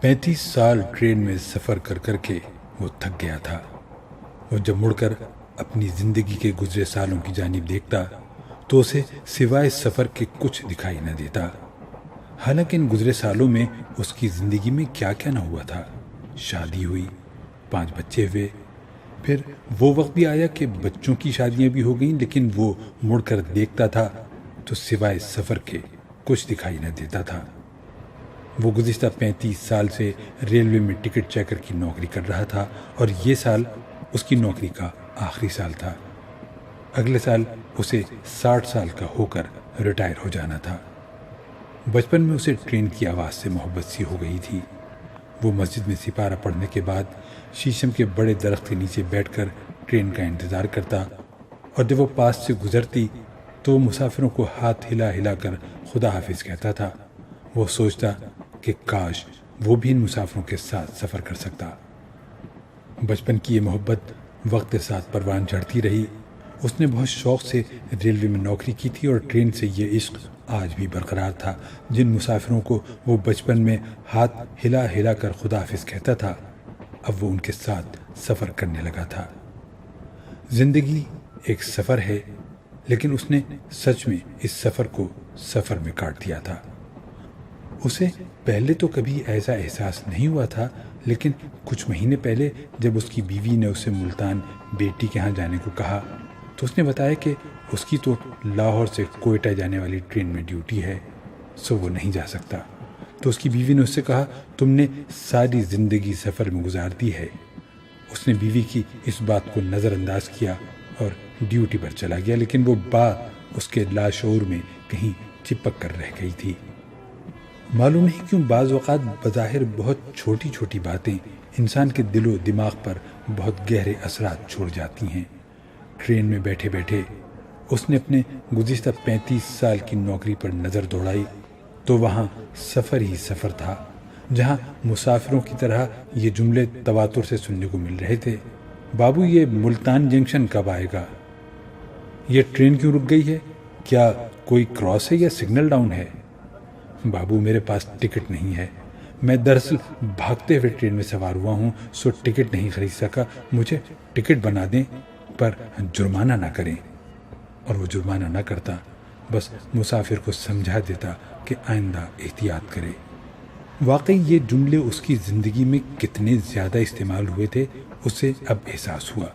35 سال ٹرین میں سفر کر کر کے وہ تھک گیا تھا۔ وہ جب مڑ کر اپنی زندگی کے گزرے سالوں کی جانب دیکھتا تو اسے سوائے سفر کے کچھ دکھائی نہ دیتا۔ حالانکہ ان گزرے سالوں میں اس کی زندگی میں کیا کیا نہ ہوا تھا۔ شادی ہوئی، 5 بچے ہوئے، پھر وہ وقت بھی آیا کہ بچوں کی شادیاں بھی ہو گئیں، لیکن وہ مڑ کر دیکھتا تھا تو سوائے سفر کے کچھ دکھائی نہ دیتا تھا۔ وہ گزشتہ 35 سال سے ریلوے میں ٹکٹ چیکر کی نوکری کر رہا تھا اور یہ سال اس کی نوکری کا آخری سال تھا۔ اگلے سال اسے 60 سال کا ہو کر ریٹائر ہو جانا تھا۔ بچپن میں اسے ٹرین کی آواز سے محبت سی ہو گئی تھی۔ وہ مسجد میں سپارہ پڑھنے کے بعد شیشم کے بڑے درخت کے نیچے بیٹھ کر ٹرین کا انتظار کرتا، اور جب وہ پاس سے گزرتی تو وہ مسافروں کو ہاتھ ہلا ہلا کر خدا حافظ کہتا تھا۔ وہ سوچتا کہ کاش وہ بھی ان مسافروں کے ساتھ سفر کر سکتا۔ بچپن کی یہ محبت وقت کے ساتھ پروان چڑھتی رہی۔ اس نے بہت شوق سے ریلوے میں نوکری کی تھی اور ٹرین سے یہ عشق آج بھی برقرار تھا۔ جن مسافروں کو وہ بچپن میں ہاتھ ہلا ہلا کر خدا حافظ کہتا تھا، اب وہ ان کے ساتھ سفر کرنے لگا تھا۔ زندگی ایک سفر ہے، لیکن اس نے سچ میں اس سفر کو سفر میں کاٹ دیا تھا۔ اسے پہلے تو کبھی ایسا احساس نہیں ہوا تھا، لیکن کچھ مہینے پہلے جب اس کی بیوی نے اسے ملتان بیٹی کے ہاں جانے کو کہا تو اس نے بتایا کہ اس کی تو لاہور سے کوئٹہ جانے والی ٹرین میں ڈیوٹی ہے، سو وہ نہیں جا سکتا۔ تو اس کی بیوی نے اس سے کہا، تم نے ساری زندگی سفر میں گزار دی ہے۔ اس نے بیوی کی اس بات کو نظر انداز کیا اور ڈیوٹی پر چلا گیا، لیکن وہ بات اس کے لاشعور میں کہیں چپک کر رہ گئی تھی۔ معلوم نہیں کیوں بعض اوقات بظاہر بہت چھوٹی چھوٹی باتیں انسان کے دل و دماغ پر بہت گہرے اثرات چھوڑ جاتی ہیں۔ ٹرین میں بیٹھے بیٹھے اس نے اپنے گزشتہ 35 سال کی نوکری پر نظر دوڑائی تو وہاں سفر ہی سفر تھا، جہاں مسافروں کی طرح یہ جملے تواتر سے سننے کو مل رہے تھے۔ بابو، یہ ملتان جنکشن کب آئے گا؟ یہ ٹرین کیوں رک گئی ہے؟ کیا کوئی کراس ہے یا سگنل ڈاؤن ہے؟ بابو، میرے پاس ٹکٹ نہیں ہے، میں دراصل بھاگتے ہوئے ٹرین میں سوار ہوا ہوں، سو ٹکٹ نہیں خرید سکا، مجھے ٹکٹ بنا دیں پر جرمانہ نہ کریں۔ اور وہ جرمانہ نہ کرتا، بس مسافر کو سمجھا دیتا کہ آئندہ احتیاط کرے۔ واقعی یہ جملے اس کی زندگی میں کتنے زیادہ استعمال ہوئے تھے، اسے اب احساس ہوا۔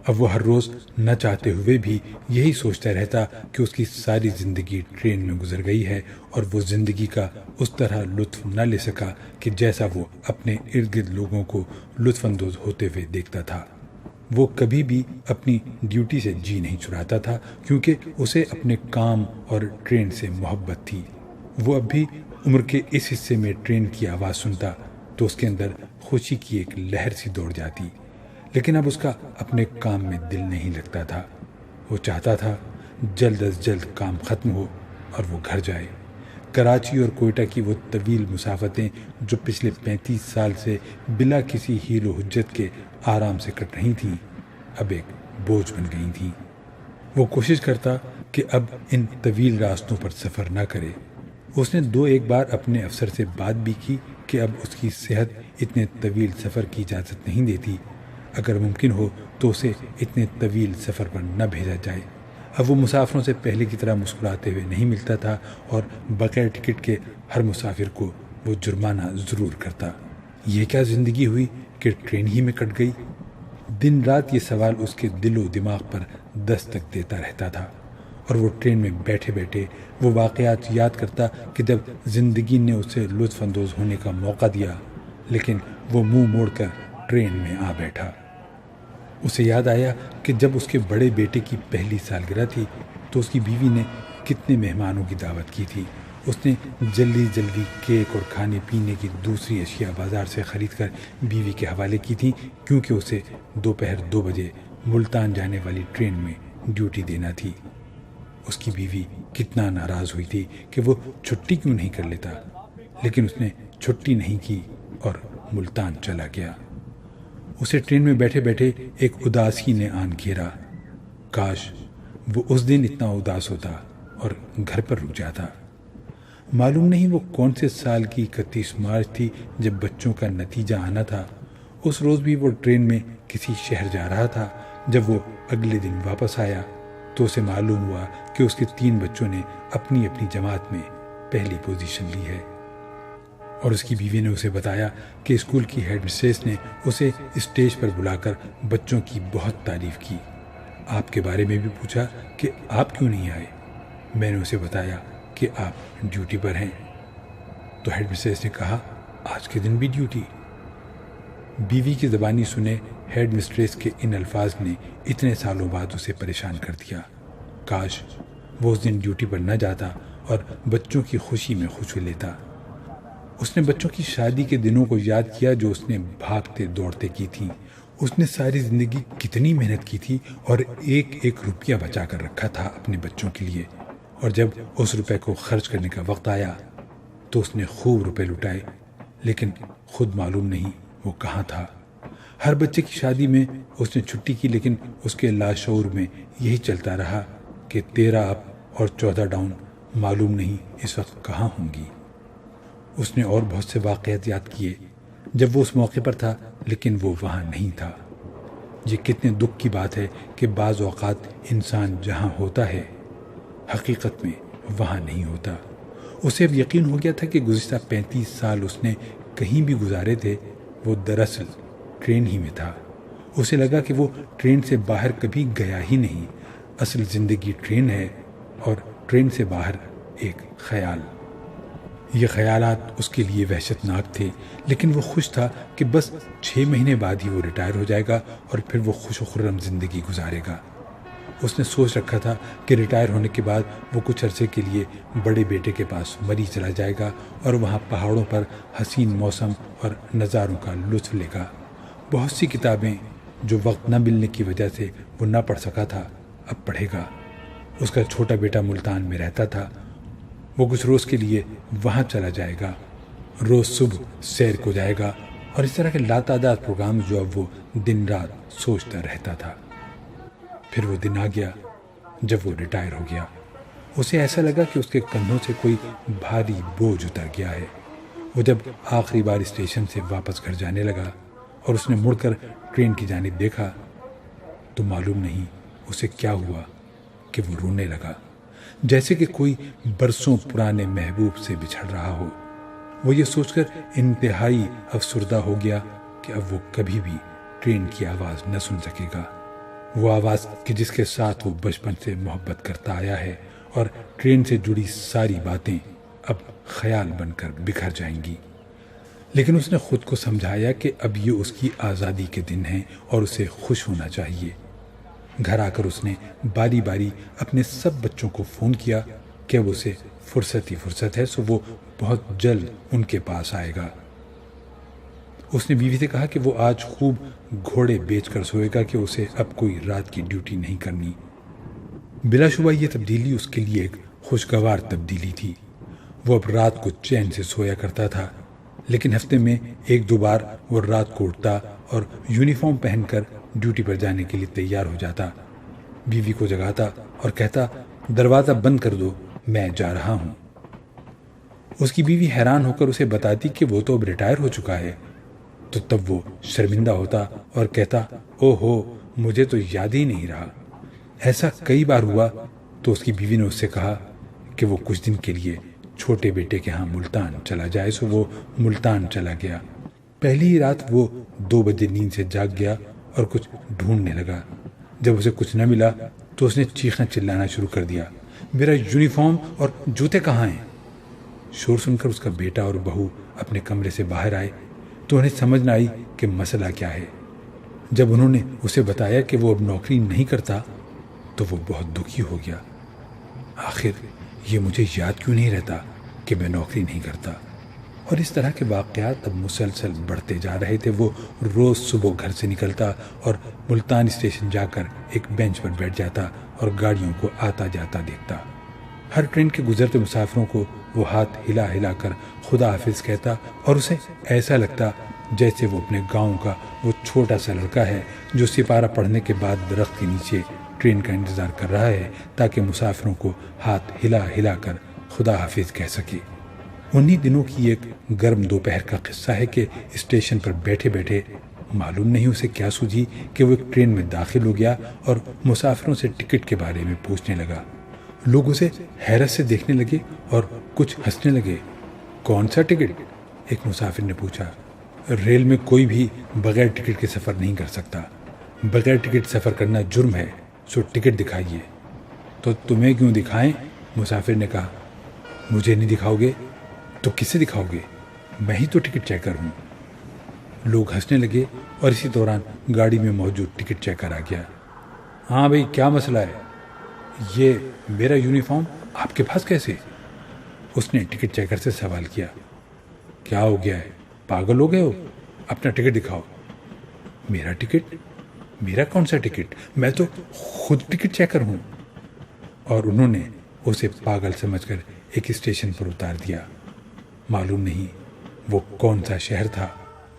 اب وہ ہر روز نہ چاہتے ہوئے بھی یہی سوچتا رہتا کہ اس کی ساری زندگی ٹرین میں گزر گئی ہے اور وہ زندگی کا اس طرح لطف نہ لے سکا کہ جیسا وہ اپنے ارد گرد لوگوں کو لطف اندوز ہوتے ہوئے دیکھتا تھا۔ وہ کبھی بھی اپنی ڈیوٹی سے جی نہیں چراتا تھا، کیونکہ اسے اپنے کام اور ٹرین سے محبت تھی۔ وہ اب بھی عمر کے اس حصے میں ٹرین کی آواز سنتا تو اس کے اندر خوشی کی ایک لہر سی دوڑ جاتی، لیکن اب اس کا اپنے کام میں دل نہیں لگتا تھا۔ وہ چاہتا تھا جلد از جلد کام ختم ہو اور وہ گھر جائے۔ کراچی اور کوئٹہ کی وہ طویل مسافتیں جو پچھلے 35 سال سے بلا کسی حیل و حجت کے آرام سے کٹ رہی تھیں، اب ایک بوجھ بن گئی تھیں۔ وہ کوشش کرتا کہ اب ان طویل راستوں پر سفر نہ کرے۔ اس نے 2-1 بار اپنے افسر سے بات بھی کی کہ اب اس کی صحت اتنے طویل سفر کی اجازت نہیں دیتی، اگر ممکن ہو تو اسے اتنے طویل سفر پر نہ بھیجا جائے۔ اب وہ مسافروں سے پہلے کی طرح مسکراتے ہوئے نہیں ملتا تھا اور بغیر ٹکٹ کے ہر مسافر کو وہ جرمانہ ضرور کرتا۔ یہ کیا زندگی ہوئی کہ ٹرین ہی میں کٹ گئی؟ دن رات یہ سوال اس کے دل و دماغ پر دستک دیتا رہتا تھا، اور وہ ٹرین میں بیٹھے بیٹھے وہ واقعات یاد کرتا کہ جب زندگی نے اسے لطف اندوز ہونے کا موقع دیا، لیکن وہ منہ موڑ کر ٹرین میں آ بیٹھا۔ اسے یاد آیا کہ جب اس کے بڑے بیٹے کی پہلی سالگرہ تھی تو اس کی بیوی نے کتنے مہمانوں کی دعوت کی تھی۔ اس نے جلدی جلدی کیک اور کھانے پینے کی دوسری اشیاء بازار سے خرید کر بیوی کے حوالے کی تھی، کیونکہ اسے دوپہر 2 بجے ملتان جانے والی ٹرین میں ڈیوٹی دینا تھی۔ اس کی بیوی کتنا ناراض ہوئی تھی کہ وہ چھٹی کیوں نہیں کر لیتا، لیکن اس نے چھٹی نہیں کی اور ملتان چلا گیا۔ اسے ٹرین میں بیٹھے بیٹھے ایک اداسی نے آن گھیرا۔ کاش وہ اس دن اتنا اداس ہوتا اور گھر پر رک جاتا۔ معلوم نہیں وہ کون سے سال کی 31 مارچ تھی جب بچوں کا نتیجہ آنا تھا۔ اس روز بھی وہ ٹرین میں کسی شہر جا رہا تھا۔ جب وہ اگلے دن واپس آیا تو اسے معلوم ہوا کہ اس کے 3 بچوں نے اپنی اپنی جماعت میں پہلی پوزیشن لی ہے، اور اس کی بیوی نے اسے بتایا کہ اسکول کی ہیڈ مسٹریس نے اسے اسٹیج پر بلا کر بچوں کی بہت تعریف کی۔ آپ کے بارے میں بھی پوچھا کہ آپ کیوں نہیں آئے۔ میں نے اسے بتایا کہ آپ ڈیوٹی پر ہیں۔ تو ہیڈ مسٹریس نے کہا، آج کے دن بھی ڈیوٹی؟ بیوی کی زبانی سنے ہیڈ مسٹریس کے ان الفاظ نے اتنے سالوں بعد اسے پریشان کر دیا۔ کاش وہ اس دن ڈیوٹی پر نہ جاتا اور بچوں کی خوشی میں خوشی لیتا۔ اس نے بچوں کی شادی کے دنوں کو یاد کیا جو اس نے بھاگتے دوڑتے کی تھیں۔ اس نے ساری زندگی کتنی محنت کی تھی اور ایک ایک روپیہ بچا کر رکھا تھا اپنے بچوں کے لیے، اور جب اس روپے کو خرچ کرنے کا وقت آیا تو اس نے خوب روپے لٹائے، لیکن خود معلوم نہیں وہ کہاں تھا۔ ہر بچے کی شادی میں اس نے چھٹی کی، لیکن اس کے لاشعور میں یہی چلتا رہا کہ 13 اپ اور 14 ڈاؤن معلوم نہیں اس وقت کہاں ہوں گی۔ اس نے اور بہت سے واقعات یاد کیے جب وہ اس موقع پر تھا، لیکن وہ وہاں نہیں تھا۔ یہ کتنے دکھ کی بات ہے کہ بعض اوقات انسان جہاں ہوتا ہے حقیقت میں وہاں نہیں ہوتا۔ اسے اب یقین ہو گیا تھا کہ گزشتہ 35 سال اس نے کہیں بھی گزارے تھے وہ دراصل ٹرین ہی میں تھا۔ اسے لگا کہ وہ ٹرین سے باہر کبھی گیا ہی نہیں۔ اصل زندگی ٹرین ہے اور ٹرین سے باہر ایک خیال۔ یہ خیالات اس کے لیے وحشت ناک تھے، لیکن وہ خوش تھا کہ بس 6 مہینے بعد ہی وہ ریٹائر ہو جائے گا اور پھر وہ خوش و خرم زندگی گزارے گا۔ اس نے سوچ رکھا تھا کہ ریٹائر ہونے کے بعد وہ کچھ عرصے کے لیے بڑے بیٹے کے پاس مری چلا جائے گا اور وہاں پہاڑوں پر حسین موسم اور نظاروں کا لطف لے گا۔ بہت سی کتابیں جو وقت نہ ملنے کی وجہ سے وہ نہ پڑھ سکا تھا اب پڑھے گا۔ اس کا چھوٹا بیٹا ملتان میں رہتا تھا، وہ کچھ روز کے لیے وہاں چلا جائے گا، روز صبح سیر کو جائے گا، اور اس طرح کے لاتعداد پروگرام جو اب وہ دن رات سوچتا رہتا تھا۔ پھر وہ دن آ گیا جب وہ ریٹائر ہو گیا۔ اسے ایسا لگا کہ اس کے کندھوں سے کوئی بھاری بوجھ اتر گیا ہے۔ وہ جب آخری بار اسٹیشن سے واپس گھر جانے لگا اور اس نے مڑ کر ٹرین کی جانب دیکھا تو معلوم نہیں اسے کیا ہوا کہ وہ رونے لگا، جیسے کہ کوئی برسوں پرانے محبوب سے بچھڑ رہا ہو۔ وہ یہ سوچ کر انتہائی افسردہ ہو گیا کہ اب وہ کبھی بھی ٹرین کی آواز نہ سن سکے گا، وہ آواز کہ جس کے ساتھ وہ بچپن سے محبت کرتا آیا ہے، اور ٹرین سے جڑی ساری باتیں اب خیال بن کر بکھر جائیں گی۔ لیکن اس نے خود کو سمجھایا کہ اب یہ اس کی آزادی کے دن ہیں اور اسے خوش ہونا چاہیے۔ گھر آ کر اس نے باری باری اپنے سب بچوں کو فون کیا کہ اب اسے فرصت ہی فرصت ہے، سو وہ بہت جلد ان کے پاس آئے گا۔ اس نے بیوی سے کہا کہ وہ آج خوب گھوڑے بیچ کر سوئے گا کہ اسے اب کوئی رات کی ڈیوٹی نہیں کرنی۔ بلا شبہ یہ تبدیلی اس کے لیے ایک خوشگوار تبدیلی تھی۔ وہ اب رات کو چین سے سویا کرتا تھا، لیکن ہفتے میں 1-2 بار وہ رات کو اٹھتا اور یونیفارم پہن کر ڈیوٹی پر جانے کے لیے تیار ہو جاتا، بیوی کو جگاتا اور کہتا، دروازہ بند کر دو، میں جا رہا ہوں۔ اس کی بیوی حیران ہو کر اسے بتاتی کہ وہ تو اب ریٹائر ہو چکا ہے، تو تب وہ شرمندہ ہوتا اور کہتا، او ہو، مجھے تو یاد ہی نہیں رہا۔ ایسا کئی بار ہوا تو اس کی بیوی نے اس سے کہا کہ وہ کچھ دن کے لیے چھوٹے بیٹے کے ہاں ملتان چلا جائے، سو وہ ملتان چلا گیا۔ پہلی ہی رات وہ 2 بجے نیند سے جاگ گیا اور کچھ ڈھونڈنے لگا۔ جب اسے کچھ نہ ملا تو اس نے چیخنا چلانا شروع کر دیا، میرا یونیفارم اور جوتے کہاں ہیں؟ شور سن کر اس کا بیٹا اور بہو اپنے کمرے سے باہر آئے تو انہیں سمجھ نہ آئی کہ مسئلہ کیا ہے۔ جب انہوں نے اسے بتایا کہ وہ اب نوکری نہیں کرتا تو وہ بہت دکھی ہو گیا۔ آخر یہ مجھے یاد کیوں نہیں رہتا کہ میں نوکری نہیں کرتا؟ اور اس طرح کے واقعات اب مسلسل بڑھتے جا رہے تھے۔ وہ روز صبح گھر سے نکلتا اور ملتان اسٹیشن جا کر ایک بینچ پر بیٹھ جاتا اور گاڑیوں کو آتا جاتا دیکھتا۔ ہر ٹرین کے گزرتے مسافروں کو وہ ہاتھ ہلا ہلا کر خدا حافظ کہتا، اور اسے ایسا لگتا جیسے وہ اپنے گاؤں کا وہ چھوٹا سا لڑکا ہے جو سپارہ پڑھنے کے بعد درخت کے نیچے ٹرین کا انتظار کر رہا ہے تاکہ مسافروں کو ہاتھ ہلا ہلا کر خدا حافظ کہہ سکے۔ انہی دنوں کی ایک گرم دوپہر کا قصہ ہے کہ اسٹیشن پر بیٹھے بیٹھے معلوم نہیں اسے کیا سوجھی کہ وہ ایک ٹرین میں داخل ہو گیا اور مسافروں سے ٹکٹ کے بارے میں پوچھنے لگا۔ لوگ اسے حیرت سے دیکھنے لگے اور کچھ ہنسنے لگے۔ کون سا ٹکٹ؟ ایک مسافر نے پوچھا۔ ریل میں کوئی بھی بغیر ٹکٹ کے سفر نہیں کر سکتا۔ بغیر ٹکٹ سفر کرنا جرم ہے، سو ٹکٹ دکھائیے۔ تو تمہیں کیوں دکھائیں؟ مسافر نے کہا۔ مجھے نہیں دکھاؤ گے تو کسے دکھاؤ گے؟ میں ہی تو ٹکٹ چیکر ہوں۔ لوگ ہنسنے لگے اور اسی دوران گاڑی میں موجود ٹکٹ چیکر آ گیا۔ ہاں بھئی، کیا مسئلہ ہے؟ یہ میرا یونیفارم آپ کے پاس کیسے؟ اس نے ٹکٹ چیکر سے سوال کیا۔ کیا ہو گیا ہے؟ پاگل ہو گئے ہو؟ اپنا ٹکٹ دکھاؤ۔ میرا ٹکٹ؟ میرا کون سا ٹکٹ؟ میں تو خود ٹکٹ چیکر ہوں۔ اور انہوں نے اسے پاگل سمجھ کر ایک اسٹیشن پر اتار دیا۔ معلوم نہیں وہ کون سا شہر تھا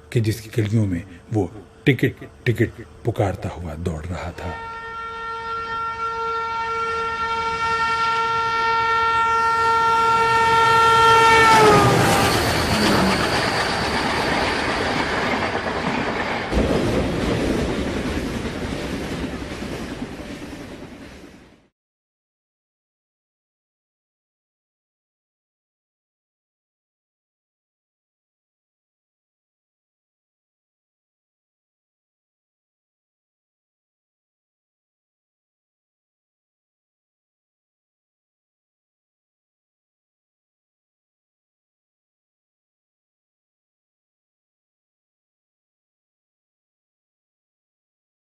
کہ جس کی گلیوں میں وہ ٹکٹ ٹکٹ پکارتا ہوا دوڑ رہا تھا۔